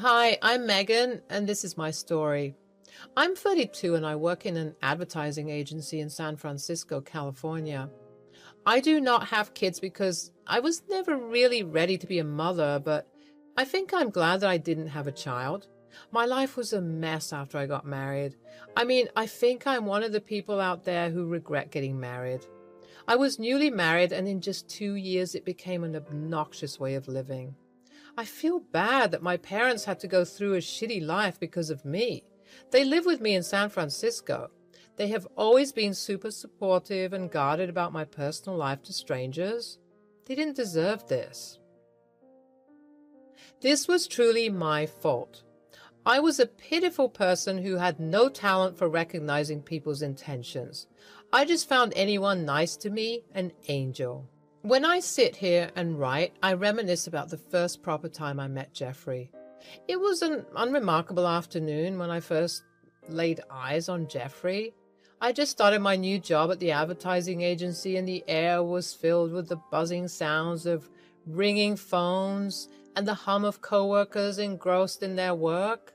Hi, I'm Megan, and this is my story. I'm 32 and I work in an advertising agency in San Francisco, California. I do not have kids because I was never really ready to be a mother, but I think I'm glad that I didn't have a child. My life was a mess after I got married. I think I'm one of the people out there who regret getting married. I was newly married, and in just 2 years, it became an obnoxious way of living. I feel bad that my parents had to go through a shitty life because of me. They live with me in San Francisco. They have always been super supportive and guarded about my personal life to strangers. They didn't deserve this. This was truly my fault. I was a pitiful person who had no talent for recognizing people's intentions. I just found anyone nice to me an angel. When I sit here and write, I reminisce about the first proper time I met Jeffrey. It was an unremarkable afternoon when I first laid eyes on Jeffrey. I just started my new job at the advertising agency, and the air was filled with the buzzing sounds of ringing phones and the hum of coworkers engrossed in their work.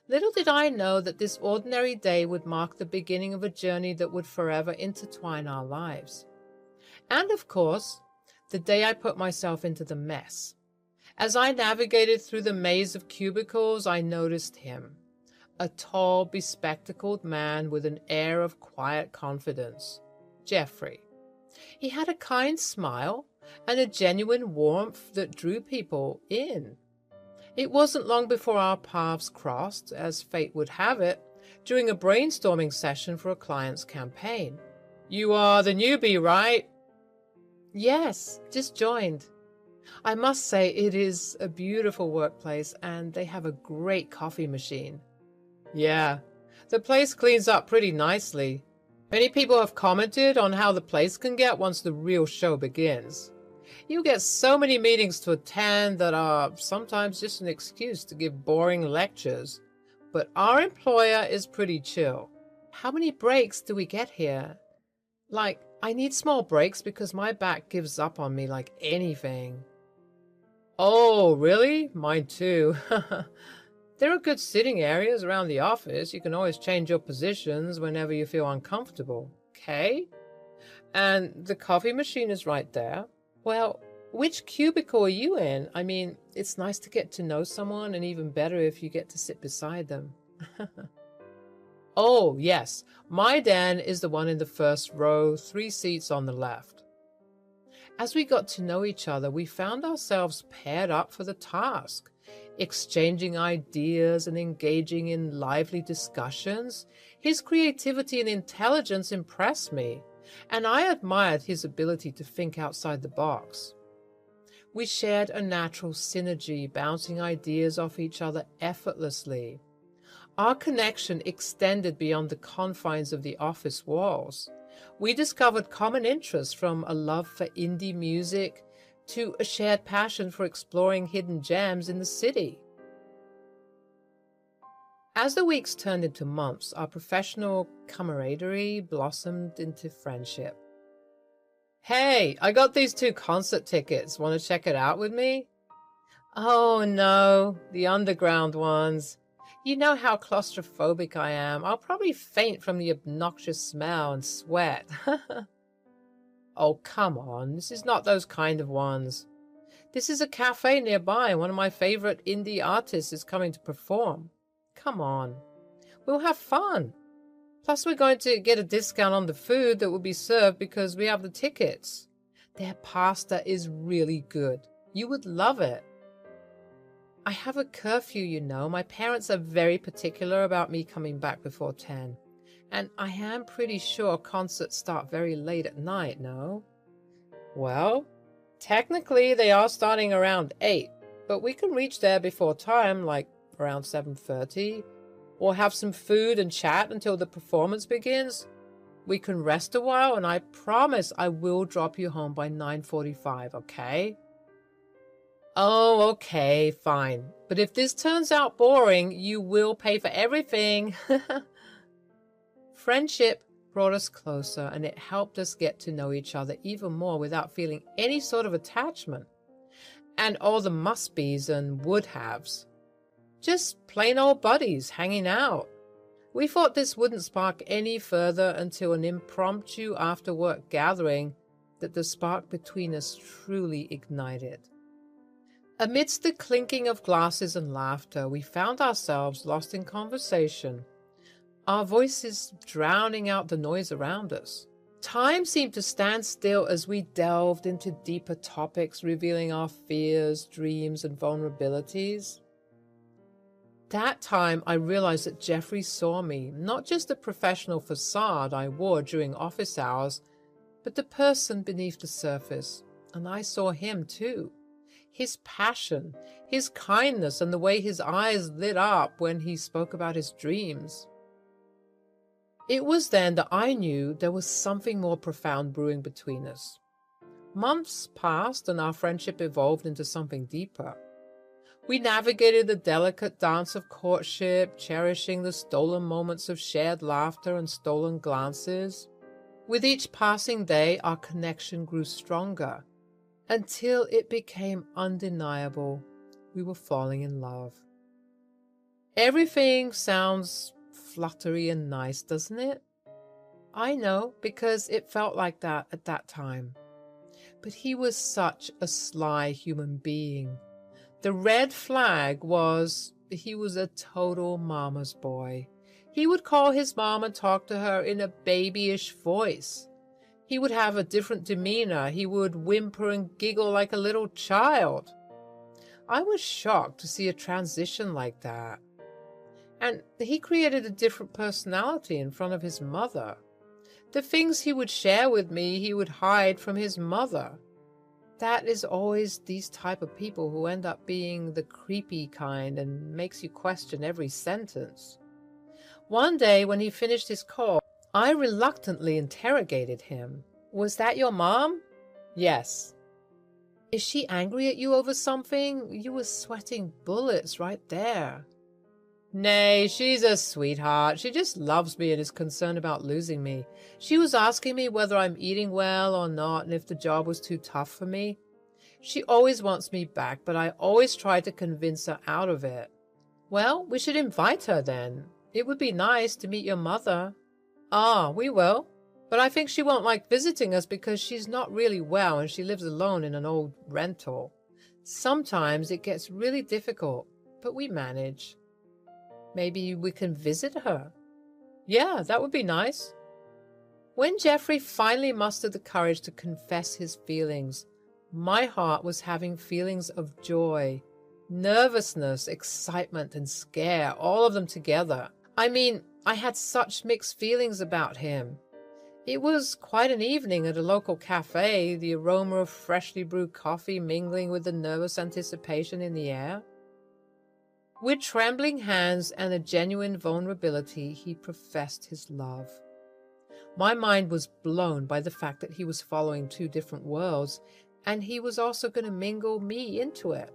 Little did I know that this ordinary day would mark the beginning of a journey that would forever intertwine our lives. And of course, the day I put myself into the mess. As I navigated through the maze of cubicles, I noticed him, a tall, bespectacled man with an air of quiet confidence. Jeffrey. He had a kind smile and a genuine warmth that drew people in. It wasn't long before our paths crossed, as fate would have it, during a brainstorming session for a client's campaign. "You are the newbie, right?" "Yes, just joined." I must say it is a beautiful workplace and they have a great coffee machine. "Yeah, the place cleans up pretty nicely. Many people have commented on how the place can get once the real show begins. You get so many meetings to attend that are sometimes just an excuse to give boring lectures. But our employer is pretty chill." "How many breaks do we get here?" I need small breaks because my back gives up on me like anything." "Oh, really? Mine too." "There are good sitting areas around the office. You can always change your positions whenever you feel uncomfortable. Okay? And the coffee machine is right there. Well, which cubicle are you in? It's nice to get to know someone, and even better if you get to sit beside them." "Oh, yes. My den is the one in the first row, 3 seats on the left." As we got to know each other, we found ourselves paired up for the task, exchanging ideas and engaging in lively discussions. His creativity and intelligence impressed me, and I admired his ability to think outside the box. We shared a natural synergy, bouncing ideas off each other effortlessly. Our connection extended beyond the confines of the office walls. We discovered common interests, from a love for indie music to a shared passion for exploring hidden gems in the city. As the weeks turned into months, our professional camaraderie blossomed into friendship. "Hey, I got these 2 concert tickets. Want to check it out with me?" "Oh no, the underground ones. You know how claustrophobic I am. I'll probably faint from the obnoxious smell and sweat." "Oh, come on. This is not those kind of ones. This is a cafe nearby. One of my favorite indie artists is coming to perform. Come on. We'll have fun. Plus, we're going to get a discount on the food that will be served because we have the tickets. Their pasta is really good. You would love it." "I have a curfew, you know. My parents are very particular about me coming back before 10. And I am pretty sure concerts start very late at night, no?" "Well, technically they are starting around 8, but we can reach there before time, like around 7:30, or have some food and chat until the performance begins. We can rest a while, and I promise I will drop you home by 9:45, okay?" "Oh, okay, fine. But if this turns out boring, you will pay for everything." Friendship brought us closer, and it helped us get to know each other even more without feeling any sort of attachment. And all the must-be's and would-haves. Just plain old buddies hanging out. We thought this wouldn't spark any further until an impromptu after-work gathering that the spark between us truly ignited. Amidst the clinking of glasses and laughter, we found ourselves lost in conversation, our voices drowning out the noise around us. Time seemed to stand still as we delved into deeper topics, revealing our fears, dreams, and vulnerabilities. That time, I realized that Jeffrey saw me, not just the professional facade I wore during office hours, but the person beneath the surface. And I saw him too. His passion, his kindness, and the way his eyes lit up when he spoke about his dreams. It was then that I knew there was something more profound brewing between us. Months passed and our friendship evolved into something deeper. We navigated the delicate dance of courtship, cherishing the stolen moments of shared laughter and stolen glances. With each passing day, our connection grew stronger, until it became undeniable we were falling in love. Everything sounds fluttery and nice, doesn't it? I know, because it felt like that at that time. But he was such a sly human being. The red flag was he was a total mama's boy. He would call his mom and talk to her in a babyish voice. He would have a different demeanor. He would whimper and giggle like a little child. I was shocked to see a transition like that. And he created a different personality in front of his mother. The things he would share with me, he would hide from his mother. That is always these type of people who end up being the creepy kind and makes you question every sentence. One day when he finished his call, I reluctantly interrogated him. Was that your mom? Yes. Is she angry at you over something? You were sweating bullets right there. Nay, she's a sweetheart. She just loves me and is concerned about losing me. She was asking me whether I'm eating well or not and if the job was too tough for me. She always wants me back, but I always try to convince her out of it. Well, we should invite her then. It would be nice to meet your mother. Ah, we will. But I think she won't like visiting us because she's not really well and she lives alone in an old rental. Sometimes it gets really difficult, but we manage. Maybe we can visit her. Yeah, that would be nice. When Jeffrey finally mustered the courage to confess his feelings, my heart was having feelings of joy, nervousness, excitement, and scare, all of them together. I mean, I had such mixed feelings about him. It was quite an evening at a local cafe, the aroma of freshly brewed coffee mingling with the nervous anticipation in the air. With trembling hands and a genuine vulnerability, he professed his love. My mind was blown by the fact that he was following two different worlds, and he was also going to mingle me into it.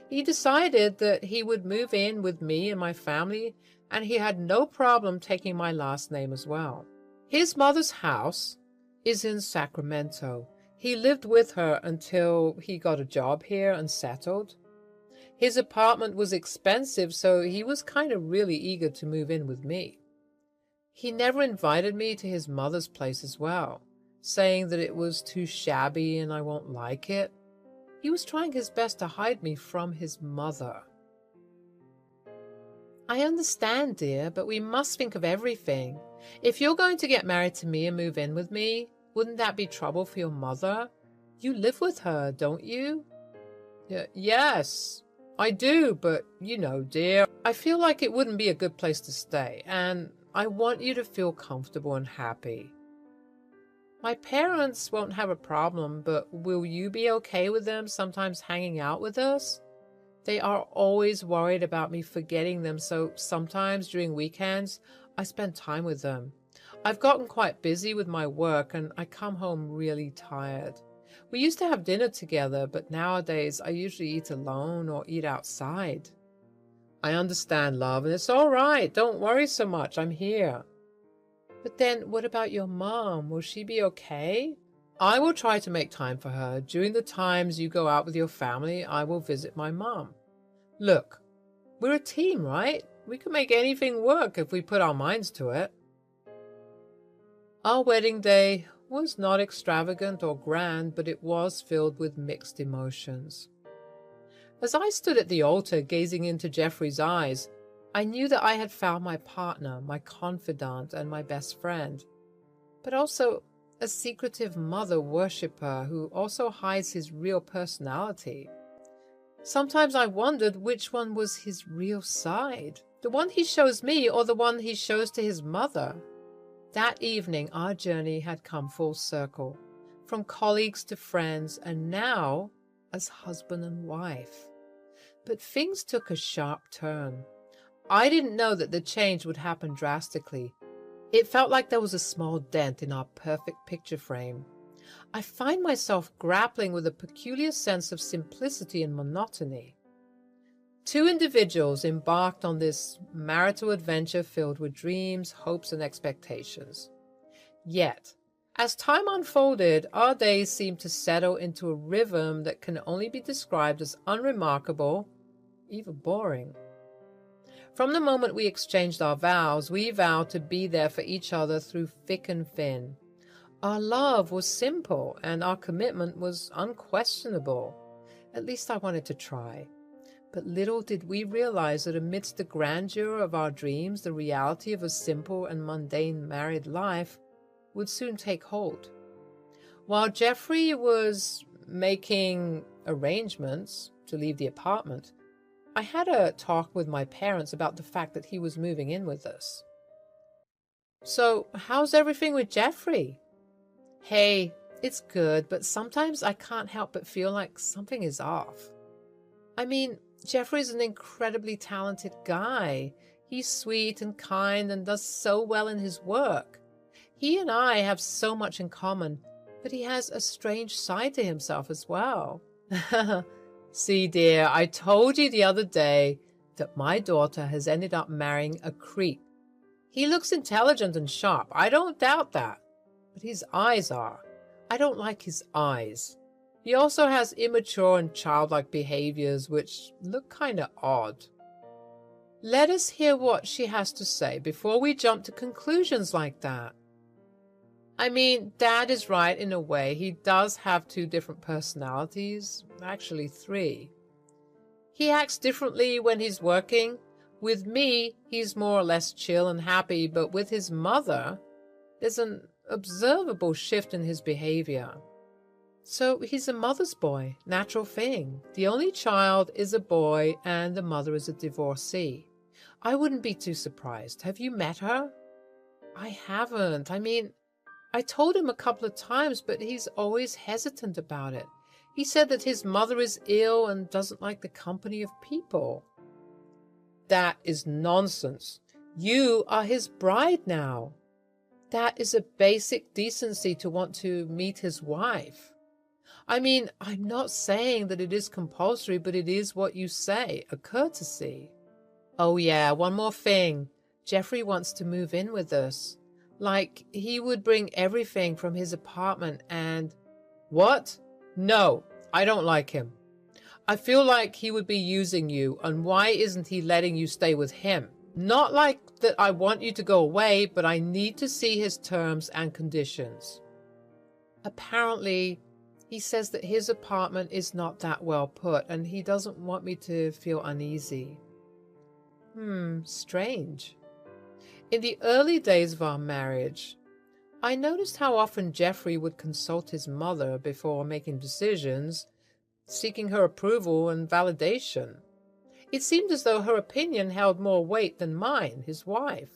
He decided that he would move in with me and my family, and he had no problem taking my last name as well. His mother's house is in Sacramento. He lived with her until he got a job here and settled. His apartment was expensive, so he was kind of really eager to move in with me. He never invited me to his mother's place as well, saying that it was too shabby and I won't like it. He was trying his best to hide me from his mother. I understand, dear, but we must think of everything. If you're going to get married to me and move in with me, wouldn't that be trouble for your mother? You live with her, don't you? Yes. I do, but you know, dear, I feel like it wouldn't be a good place to stay, and I want you to feel comfortable and happy. My parents won't have a problem, but will you be okay with them sometimes hanging out with us? They are always worried about me forgetting them, so sometimes during weekends, I spend time with them. I've gotten quite busy with my work, and I come home really tired. We used to have dinner together, but nowadays I usually eat alone or eat outside. I understand, love, and it's all right. Don't worry so much. I'm here. But then what about your mom? Will she be okay? I will try to make time for her. During the times you go out with your family, I will visit my mom. Look, We're a team, right? We can make anything work if we put our minds to it. Our wedding day was not extravagant or grand, but it was filled with mixed emotions. As I stood at the altar gazing into Jeffrey's eyes, I knew that I had found my partner, my confidant, and my best friend, but also a secretive mother worshipper who also hides his real personality. Sometimes I wondered which one was his real side, the one he shows me or the one he shows to his mother. That evening, our journey had come full circle, from colleagues to friends, and now as husband and wife. But things took a sharp turn. I didn't know that the change would happen drastically. It felt like there was a small dent in our perfect picture frame. I find myself grappling with a peculiar sense of simplicity and monotony. Two individuals embarked on this marital adventure filled with dreams, hopes, and expectations. Yet, as time unfolded, our days seemed to settle into a rhythm that can only be described as unremarkable, even boring. From the moment we exchanged our vows, we vowed to be there for each other through thick and thin. Our love was simple, and our commitment was unquestionable. At least I wanted to try. But little did we realize that amidst the grandeur of our dreams, the reality of a simple and mundane married life would soon take hold. While Jeffrey was making arrangements to leave the apartment, I had a talk with my parents about the fact that he was moving in with us. "So, how's everything with Jeffrey?" "Hey, it's good, but sometimes I can't help but feel like something is off. I mean, Jeffrey's an incredibly talented guy. He's sweet and kind and does so well in his work. He and I have so much in common, but he has a strange side to himself as well." "See, dear, I told you the other day that my daughter has ended up marrying a creep. He looks intelligent and sharp, I don't doubt that. But his eyes are. I don't like his eyes. He also has immature and childlike behaviors which look kinda odd." Let us hear what she has to say before we jump to conclusions like that. I mean, Dad is right in a way. He does have two different personalities, actually three. He acts differently when he's working. With me, he's more or less chill and happy, but with his mother, there's an observable shift in his behavior. So he's a mother's boy, natural thing. The only child is a boy and the mother is a divorcee. I wouldn't be too surprised. Have you met her? I haven't. I mean, I told him a couple of times, but he's always hesitant about it. He said that his mother is ill and doesn't like the company of people. That is nonsense. You are his bride now. That is a basic decency to want to meet his wife. I mean, I'm not saying that it is compulsory, but it is what you say, a courtesy. Oh yeah, one more thing. Jeffrey wants to move in with us. Like, he would bring everything from his apartment and... What? No, I don't like him. I feel like he would be using you, and why isn't he letting you stay with him? Not like that I want you to go away, but I need to see his terms and conditions. Apparently, he says that his apartment is not that well put, and he doesn't want me to feel uneasy. Strange. In the early days of our marriage, I noticed how often Jeffrey would consult his mother before making decisions, seeking her approval and validation. It seemed as though her opinion held more weight than mine, his wife.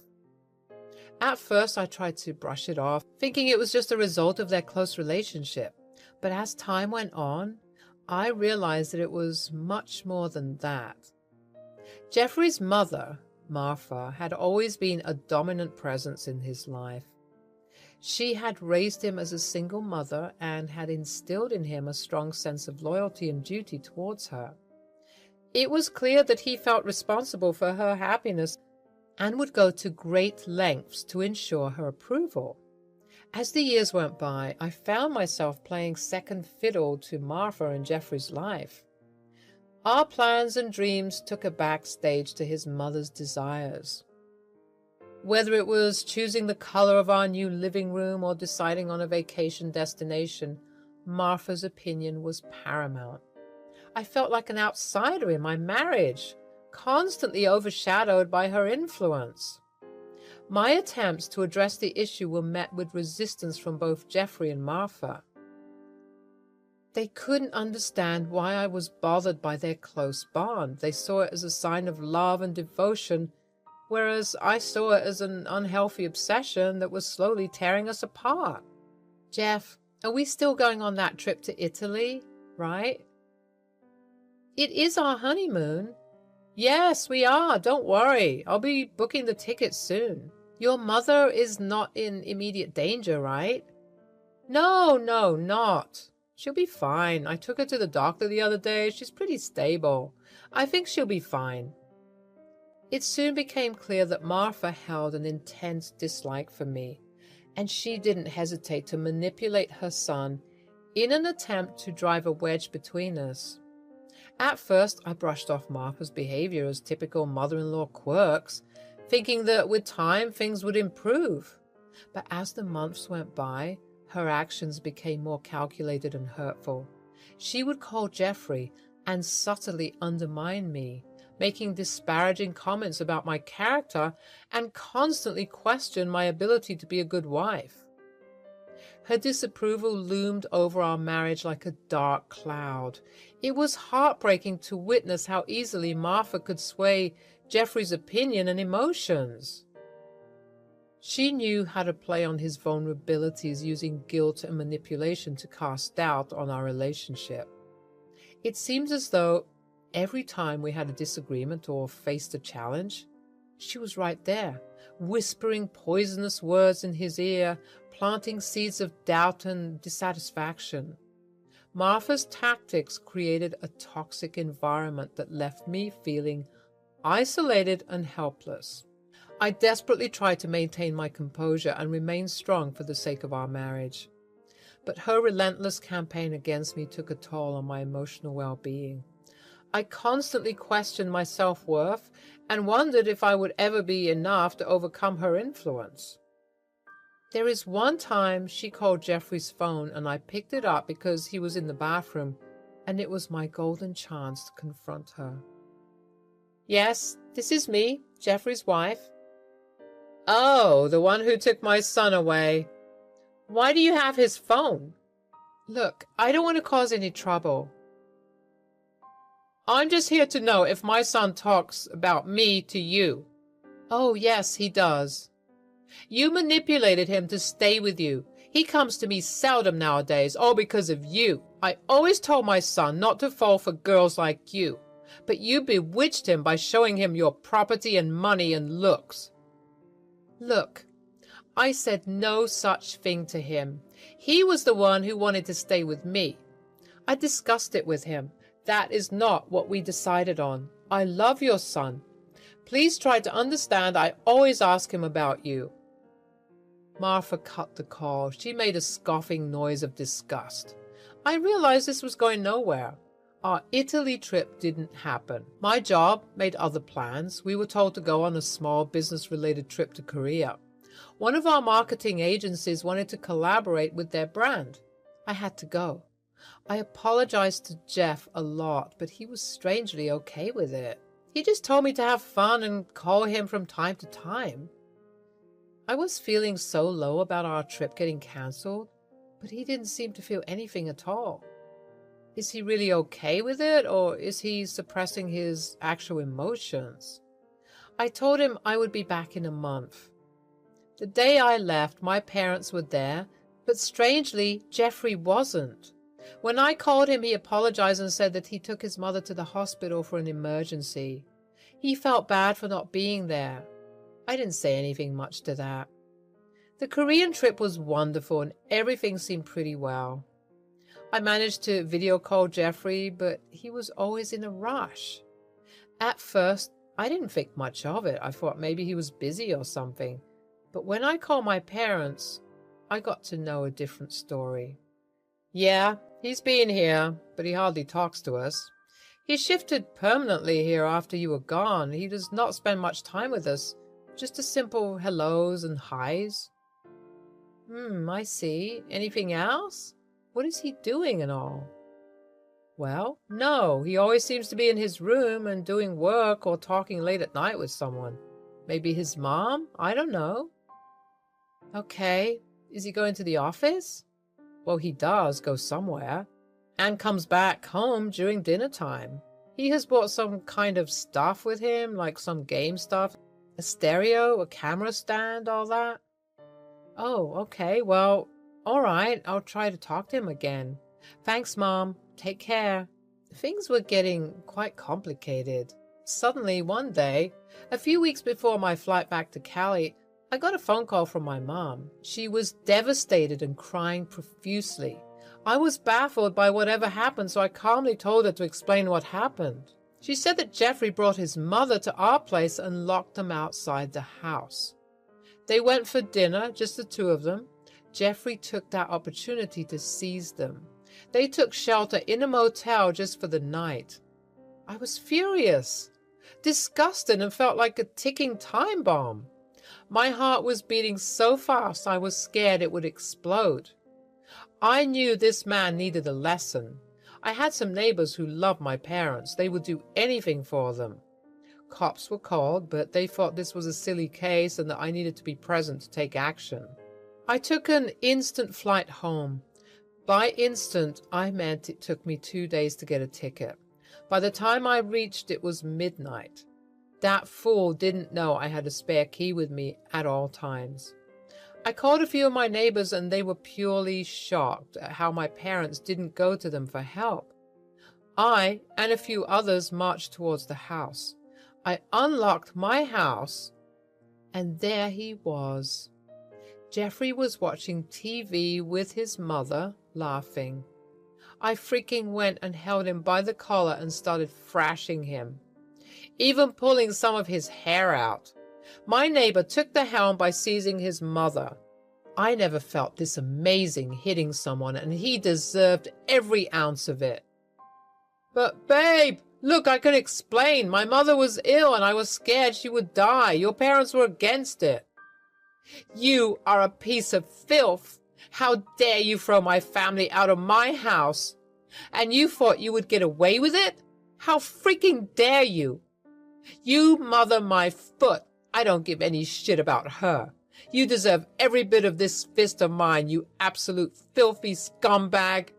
At first, I tried to brush it off, thinking it was just a result of their close relationship. But as time went on, I realized that it was much more than that. Jeffrey's mother, Martha, had always been a dominant presence in his life. She had raised him as a single mother and had instilled in him a strong sense of loyalty and duty towards her. It was clear that he felt responsible for her happiness and would go to great lengths to ensure her approval. As the years went by, I found myself playing second fiddle to Martha in Jeffrey's life. Our plans and dreams took a backstage to his mother's desires. Whether it was choosing the color of our new living room or deciding on a vacation destination, Martha's opinion was paramount. I felt like an outsider in my marriage, constantly overshadowed by her influence. My attempts to address the issue were met with resistance from both Jeffrey and Martha. They couldn't understand why I was bothered by their close bond. They saw it as a sign of love and devotion, whereas I saw it as an unhealthy obsession that was slowly tearing us apart. Jeff, are we still going on that trip to Italy, right? It is our honeymoon. Yes, we are. Don't worry. I'll be booking the tickets soon. Your mother is not in immediate danger, right? No, not. She'll be fine. I took her to the doctor the other day. She's pretty stable. I think she'll be fine. It soon became clear that Martha held an intense dislike for me, and she didn't hesitate to manipulate her son in an attempt to drive a wedge between us. At first, I brushed off Martha's behavior as typical mother-in-law quirks, thinking that with time things would improve. But as the months went by, her actions became more calculated and hurtful. She would call Jeffrey and subtly undermine me, making disparaging comments about my character and constantly question my ability to be a good wife. Her disapproval loomed over our marriage like a dark cloud. It was heartbreaking to witness how easily Martha could sway Jeffrey's opinion and emotions. She knew how to play on his vulnerabilities, using guilt and manipulation to cast doubt on our relationship. It seemed as though every time we had a disagreement or faced a challenge, she was right there, whispering poisonous words in his ear, planting seeds of doubt and dissatisfaction. Martha's tactics created a toxic environment that left me feeling isolated and helpless. I desperately tried to maintain my composure and remain strong for the sake of our marriage. But her relentless campaign against me took a toll on my emotional well-being. I constantly questioned my self-worth and wondered if I would ever be enough to overcome her influence. There is one time she called Jeffrey's phone and I picked it up because he was in the bathroom, and it was my golden chance to confront her. Yes, this is me, Jeffrey's wife. Oh, the one who took my son away. Why do you have his phone? Look, I don't want to cause any trouble. I'm just here to know if my son talks about me to you. Oh, yes, he does. You manipulated him to stay with you. He comes to me seldom nowadays, all because of you. I always told my son not to fall for girls like you, but you bewitched him by showing him your property and money and looks. Look, I said no such thing to him. He was the one who wanted to stay with me. I discussed it with him. That is not what we decided on. I love your son. Please try to understand I always ask him about you. Martha cut the call. She made a scoffing noise of disgust. I realized this was going nowhere. Our Italy trip didn't happen. My job made other plans. We were told to go on a small business-related trip to Korea. One of our marketing agencies wanted to collaborate with their brand. I had to go. I apologized to Jeff a lot, but he was strangely okay with it. He just told me to have fun and call him from time to time. I was feeling so low about our trip getting cancelled, but he didn't seem to feel anything at all. Is he really okay with it, or is he suppressing his actual emotions? I told him I would be back in a month. The day I left, my parents were there, but strangely, Jeffrey wasn't. When I called him, he apologized and said that he took his mother to the hospital for an emergency. He felt bad for not being there. I didn't say anything much to that. The Korean trip was wonderful and everything seemed pretty well. I managed to video call Jeffrey, but he was always in a rush. At first, I didn't think much of it. I thought maybe he was busy or something. But when I called my parents, I got to know a different story. Yeah, he's been here, but he hardly talks to us. He shifted permanently here after you were gone. He does not spend much time with us. Just a simple hellos and highs. I see. Anything else? What is he doing and all? Well, no. He always seems to be in his room and doing work or talking late at night with someone. Maybe his mom? I don't know. Okay. Is he going to the office? Well, he does go somewhere. And comes back home during dinner time. He has brought some kind of stuff with him, like some game stuff. A stereo, a camera stand, all that. Oh, okay, well, all right, I'll try to talk to him again. Thanks, Mom. Take care. Things were getting quite complicated. Suddenly, one day, a few weeks before my flight back to Cali, I got a phone call from my mom. She was devastated and crying profusely. I was baffled by whatever happened, so I calmly told her to explain what happened. She said that Jeffrey brought his mother to our place and locked them outside the house. They went for dinner, just the two of them. Jeffrey took that opportunity to seize them. They took shelter in a motel just for the night. I was furious, disgusted, and felt like a ticking time bomb. My heart was beating so fast I was scared it would explode. I knew this man needed a lesson. I had some neighbors who loved my parents. They would do anything for them. Cops were called, but they thought this was a silly case and that I needed to be present to take action. I took an instant flight home. By instant, I meant it took me 2 days to get a ticket. By the time I reached, it was midnight. That fool didn't know I had a spare key with me at all times. I called a few of my neighbors and they were purely shocked at how my parents didn't go to them for help. I and a few others marched towards the house. I unlocked my house and there he was. Jeffrey was watching TV with his mother, laughing. I freaking went and held him by the collar and started thrashing him, even pulling some of his hair out. My neighbor took the helm by seizing his mother. I never felt this amazing hitting someone, and he deserved every ounce of it. But babe, look, I can explain. My mother was ill and I was scared she would die. Your parents were against it. You are a piece of filth. How dare you throw my family out of my house? And you thought you would get away with it? How freaking dare you? You mother my foot. I don't give any shit about her. You deserve every bit of this fist of mine, you absolute filthy scumbag.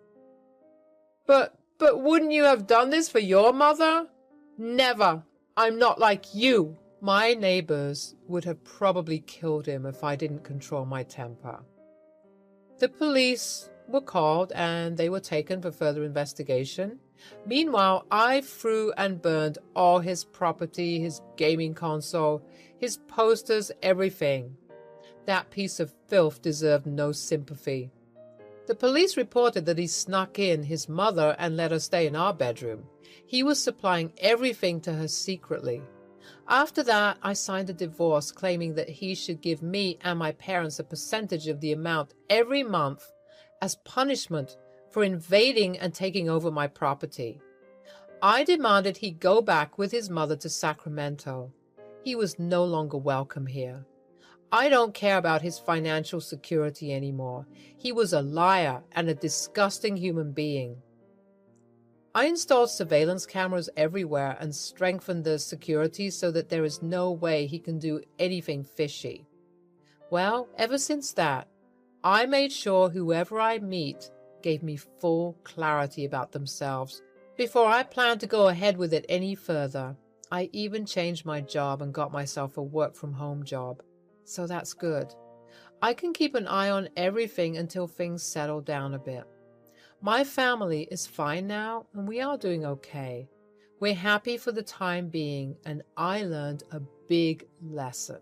But wouldn't you have done this for your mother? Never. I'm not like you. My neighbors would have probably killed him if I didn't control my temper. The police were called and they were taken for further investigation. Meanwhile, I threw and burned all his property, his gaming console, his posters, everything. That piece of filth deserved no sympathy. The police reported that he snuck in his mother and let her stay in our bedroom. He was supplying everything to her secretly. After that, I signed a divorce claiming that he should give me and my parents a percentage of the amount every month as punishment for invading and taking over my property. I demanded he go back with his mother to Sacramento. He was no longer welcome here. I don't care about his financial security anymore. He was a liar and a disgusting human being. I installed surveillance cameras everywhere and strengthened the security so that there is no way he can do anything fishy. Well, ever since that, I made sure whoever I meet gave me full clarity about themselves before I planned to go ahead with it any further. I even changed my job and got myself a work-from-home job. So that's good. I can keep an eye on everything until things settle down a bit. My family is fine now, and we are doing okay. We're happy for the time being, and I learned a big lesson.